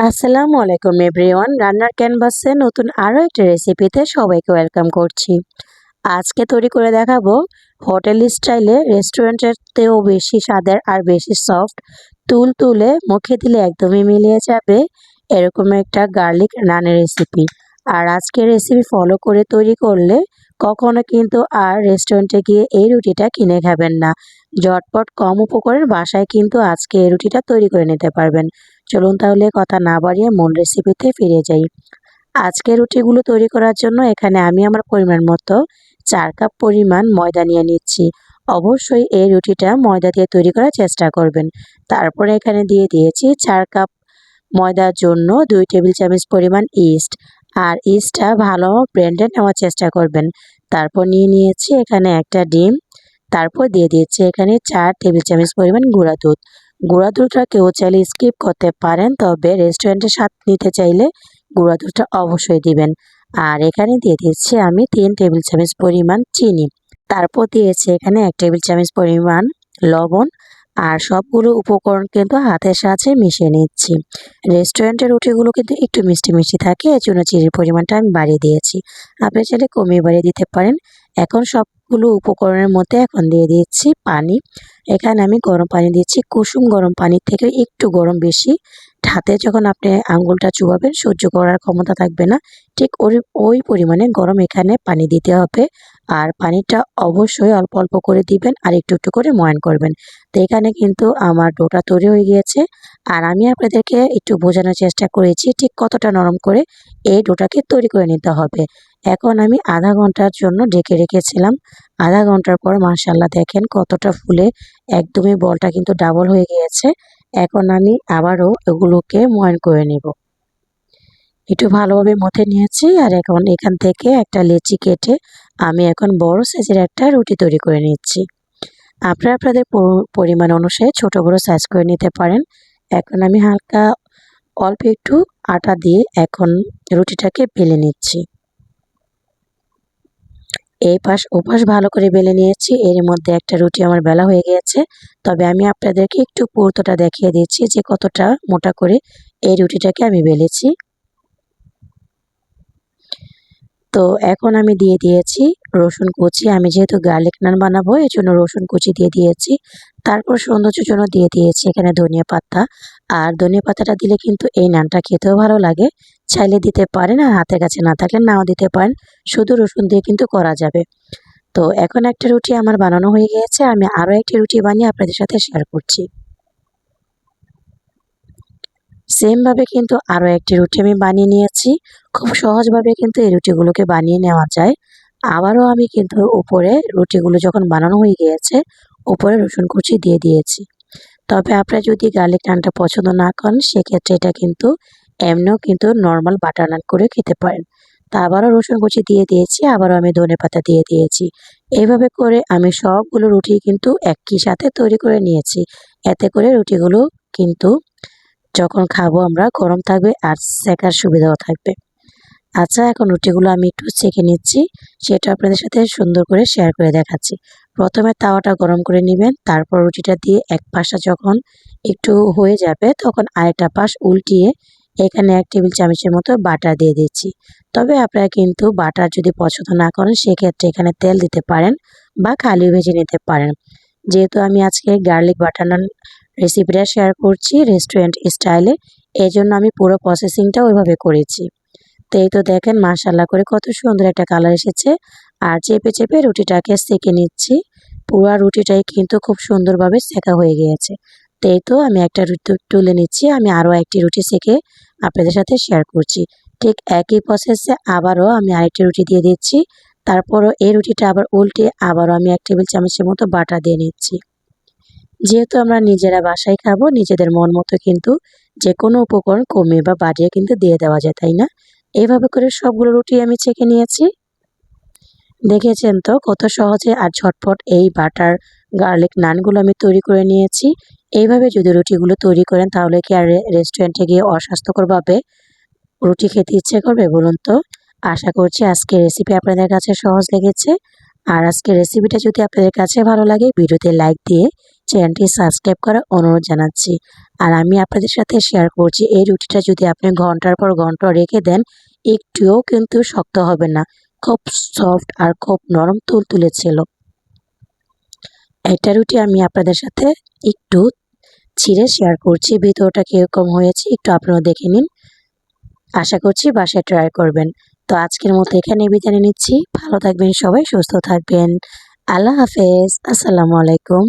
আসসালামু আলাইকুম এভরিওয়ান, রান্নার ক্যানভাসে নতুন আরও একটা রেসিপিতে সবাইকে ওয়েলকাম করছি। আজকে তৈরি করে দেখাবো হোটেল স্টাইলে, রেস্টুরেন্টের তেও বেশি স্বাদের আর বেশি সফট, তুলে মুখে দিলে একদমই মিলিয়ে যাবে এরকম একটা গার্লিক নানের রেসিপি। আর আজকের রেসিপি ফলো করে তৈরি করলে কখনো কিন্তু আর রেস্টুরেন্টে গিয়ে এই রুটিটা কিনে খাবেন না। ঝটপট কম উপকরণের বাসায় কিন্তু আজকে এই রুটিটা তৈরি করে নিতে পারবেন। চলুন তাহলে কথা না বাড়িয়ে মূল রেসিপিতে ফিরে যাই। আজকে রুটিগুলো তৈরি করার জন্য এখানে আমি আমার পরিমাণ মতো 4 কাপ পরিমাণ ময়দা নিয়ে নিচ্ছি। অবশ্যই এই রুটিটা ময়দা দিয়ে তৈরি করার চেষ্টা করবেন। তারপরে এখানে দিয়ে দিয়েছি 4 কাপ ময়দার জন্য 2 টেবিল চামচ পরিমাণ ইস্ট। আর ইস্টটা ভালো ব্লেন্ডে নেওয়ার চেষ্টা করবেন। তারপর নিয়ে নিয়েছি এখানে একটা ডিম। তারপর দিয়ে দিয়েছি এখানে 4 টেবিল চামচ পরিমাণ গুঁড়া দুধ। গুঁড়া দুধটা কেউ চাইলে স্কিপ করতে পারেন, তবে রেস্টুরেন্টের স্বাদ নিতে চাইলে গুঁড়া দুধটা অবশ্যই দিবেন। আর এখানে দিয়ে দিচ্ছি আমি 3 টেবিল চামচ পরিমাণ চিনি। তারপর দিয়েছি এখানে 1 টেবিল চামচ পরিমাণ লবণ। আর সবগুলো উপকরণ কিন্তু হাতের সাহায্যে মিশিয়ে নিচ্ছি। রেস্টুরেন্টের রুটিগুলো কিন্তু একটু মিষ্টি মিষ্টি থাকে, এর জন্য চিনির পরিমাণটা আমি বাড়িয়ে দিয়েছি। আপনি চাইলে কমিয়ে বাড়িয়ে দিতে পারেন। এখন সবগুলো উপকরণের মধ্যে এখন দিয়ে দিচ্ছি পানি। এখানে আমি গরম পানি দিচ্ছি, কুসুম গরম পানির থেকে একটু গরম বেশি। হাতে যখন আপনি আঙ্গুলটা চুবাবেন সহ্য করার ক্ষমতা থাকবে না, ঠিক ওই পরিমাণে গরম এখানে পানি দিতে হবে। আর পানিটা অবশ্যই অল্প অল্প করে দিবেন আর একটু একটু করে ময়ান করবেন। তো এখানে কিন্তু আমার ডোটা তৈরি হয়ে গিয়েছে। আর আমি আপনাদেরকে একটু বোঝানোর চেষ্টা করেছি ঠিক কতটা নরম করে এই ডোটাকে তৈরি করে নিতে হবে। এখন আমি আধা ঘন্টার জন্য ঢেকে রেখেছিলাম। আধা ঘন্টার পর মাশাআল্লাহ দেখেন কতটা ফুলে একদমই বলটা কিন্তু ডাবল হয়ে গিয়েছে। এখন আমি আবারও এগুলোকে ময়ান করে নেব। একটু ভালোভাবে মথে নিয়েছি। আর এখন এখান থেকে একটা লেচি কেটে আমি এখন বড় সাইজের একটা রুটি তৈরি করে নিচ্ছি। আপনারা আপনাদের পরিমাণ অনুসারে ছোট বড় সাইজ করে নিতে পারেন। এখন আমি হালকা অল্প একটু আটা দিয়ে এখন রুটিটাকে বেলে নিচ্ছি। এই পাশ ওপাশ ভালো করে বেলে নিয়েছি। এর মধ্যে একটা রুটি আমার বেলা হয়ে গিয়েছে। তবে আমি আপনাদেরকে একটু পুরোটা দেখিয়ে দিচ্ছি যে কতটা মোটা করে এই রুটিটাকে আমি বেলেছি। তো এখন আমি দিয়ে দিয়েছি রসুন কুচি। আমি যেহেতু গার্লিক নান বানাবো এই জন্য রসুন কুচি দিয়ে দিয়েছি। তারপর সৌন্দর্যের জন্য দিয়ে দিয়েছি এখানে ধনিয়া পাতা। আর ধনিয়া পাতাটা দিলে কিন্তু এই নানটা খেতেও ভালো লাগে। চাইলে দিতে পারেন, আর হাতের কাছে না থাকলে নাও দিতে পারেন। শুধু রসুন দিয়ে কিন্তু করা যাবে। তো এখন একটা রুটি আমার বানানো হয়ে গিয়েছে। আমি আরও একটি রুটি বানিয়ে আপনাদের সাথে শেয়ার করছি। সেমভাবে কিন্তু আরও একটি রুটি আমি বানিয়ে নিয়েছি। খুব সহজভাবে কিন্তু এই রুটিগুলোকে বানিয়ে নেওয়া যায়। আবারও আমি কিন্তু উপরে রুটিগুলো যখন বানানো হয়ে গিয়েছে উপরে রসুন কুচি দিয়ে দিয়েছি। তবে আপনারা যদি গার্লিক নানটা পছন্দ না করেন সেক্ষেত্রে এটা কিন্তু এমনিও কিন্তু নর্মাল বাটার নান করে খেতে পারেন। তা আবারও রসুন কুচি দিয়ে দিয়েছি, আবারও আমি ধনেপাতা দিয়ে দিয়েছি। এইভাবে করে আমি সবগুলো রুটি কিন্তু একই সাথে তৈরি করে নিয়েছি। এতে করে রুটিগুলো কিন্তু যখন খাবো আমরা গরম থাকবে আর সেকার সুবিধাও থাকবে। আচ্ছা, এখন রুটিগুলো আমি একটু সেঁকে নিচ্ছি, সেটা আপনাদের সাথে সুন্দর করে শেয়ার করে দেখাচ্ছি। প্রথমে তাওয়াটা গরম করে নেবেন, তারপর রুটিটা দিয়ে এক পাশটা যখন একটু হয়ে যাবে তখন আরেকটা পাশ উল্টিয়ে এখানে 1 টেবিল চামচের মতো বাটার দিয়ে দিচ্ছি। তবে আপনারা কিন্তু বাটার যদি পছন্দ না করেন সেক্ষেত্রে এখানে তেল দিতে পারেন বা খালিও ভেজে নিতে পারেন। যেহেতু আমি আজকে গার্লিক বাটার নান রেসিপিটা শেয়ার করছি রেস্টুরেন্ট স্টাইলে, এজন্য আমি পুরো প্রসেসিংটা ওইভাবে করেছি। তো এই তো দেখেন মাশাআল্লাহ করে কত সুন্দর একটা কালার এসেছে। আর চেপে চেপে রুটিটাকে সেঁকে নিচ্ছি। পুরা রুটিটাই কিন্তু খুব সুন্দরভাবে সেঁকা হয়ে গিয়েছে। তো এই তো আমি একটা রুটি তুলে নিচ্ছি। আমি আরও একটি রুটি সেঁকে আপনাদের সাথে শেয়ার করছি। ঠিক একই প্রসেসে আবারও আমি আরেকটি রুটি দিয়ে দিচ্ছি। তারপরও এই রুটিটা আবার উল্টে আবারও আমি 1 টেবিল চামচের মতো বাটার দিয়ে নিচ্ছি। যেহেতু আমরা নিজেরা বাসায় খাবো, নিজেদের মন মতো কিন্তু যেকোনো উপকরণ কমিয়ে বা বাড়িয়ে কিন্তু দিয়ে দেওয়া যায়, তাই না? এভাবে করে সবগুলো রুটি আমি ছেঁকে নিয়েছি। দেখেছেন তো কত সহজে আর ঝটপট এই বাটার গার্লিক নানগুলো আমি তৈরি করে নিয়েছি। এইভাবে যদি রুটিগুলো তৈরি করেন তাহলে কি আর রেস্টুরেন্টে গিয়ে অস্বাস্থ্যকরভাবে রুটি খেতে ইচ্ছে করবে বলুন তো? আশা করছি আজকের রেসিপি আপনাদের কাছে সহজ লেগেছে। আর আজকের রেসিপিটা যদি আপনাদের কাছে ভালো লাগে ভিডিওতে লাইক দিয়ে চ্যানেলটি সাবস্ক্রাইব করার অনুরোধ জানাচ্ছি। আর আমি আপনাদের সাথে শেয়ার করছি এই রুটিটা যদি আপনি ঘন্টার পর ঘন্টা রেখে দেন একটুও কিন্তু শক্ত হবে না, খুব সফট আর খুব নরম তুলতুলে ছিল। একটা রুটি আমি আপনাদের সাথে একটু ছিঁড়ে শেয়ার করছি, ভিতরটা কীরকম হয়েছে একটু আপনারা দেখে নিন। আশা করছি বাসায় ট্রাই করবেন। তো আজকের মতো এখানে বিদায় নিচ্ছি। ভালো থাকবেন সবাই, সুস্থ থাকবেন। আল্লাহ হাফেজ। আসসালামু আলাইকুম।